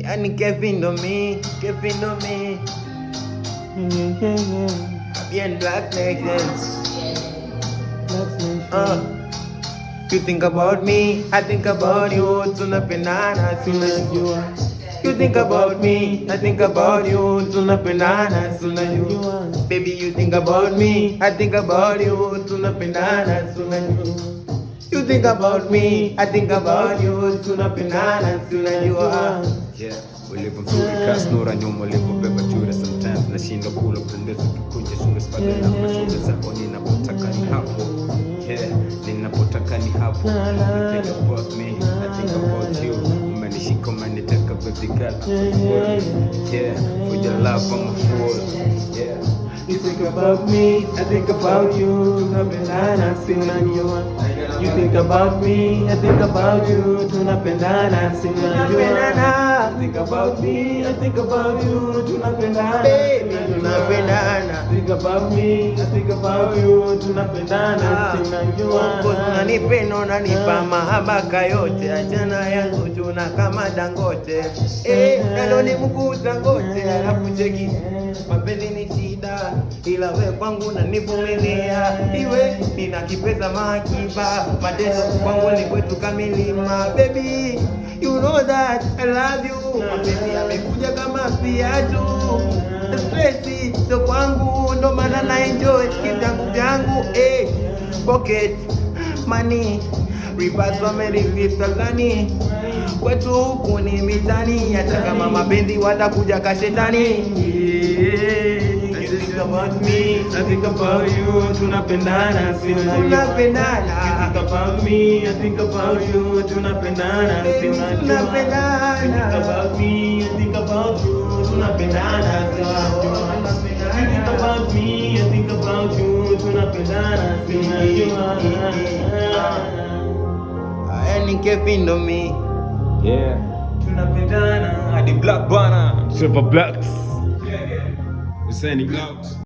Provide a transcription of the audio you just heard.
Yani Kevin do me. Bien Black Nation. You think about me, I think about you. Tunapendana, tunajua. You think about me, I think about you. Tunapendana, tunajua. Baby, you think about me, I think about you. Tunapendana, tunajua. You think about me, I think about you. Tunapendana, tunajua. Yeah, ulipo mzuri kasnura nyuma ulipobeba chura. Sometimes nashindwa kula kupendeza kikunje shule spada na mashughuli zako ninapotaka ni hapo. Yeah, ninapotaka ni hapo. You think about me, I think about you. Umenishika umeniteka baby girl, I'm so full. Yeah, for your love I'm a fool. Yeah. You think about me, I think about you. Tunapendana, si unajua. You think about me, I think about you. Tunapendana, si unajua. Think about me, I think about you. Tunapendana, tunapendana. Think about me, I think about you. Tunapendana, si unajua. Unanipenda, unanipa mahabaka yote. Achana ya Zuchu na kama Dangote. Nalo ni mkuu Dangote. Alafu cheki, mapenzi ni shida, ila we kwangu unanivumilia. Iwe nina kipesa makiba, mateso kwangu ni kwetu kamilima. Baby, you know that I love you. Mapenzi yamekuja kama viatu, stresi so kwangu, ndo maana na enjoy kivyangu vyangu. Pocket money, reverse wamerifisa gani? Kwetu huku ni mitani, hata kama mapenzi watakuja kashetani. Think about me, I think about you. Tunapendana, si unajua. Tunapendana. Think about me, I think about you. Tunapendana, si unajua. Tunapendana. Think about me, I think about you. Tunapendana, si unajua. Think about me, I think about you. Tunapendana, si unajua. Yani Kevin do me. Yeah. Tunapendana. Hadi Black Bana, Silver Blacks. We're sending out.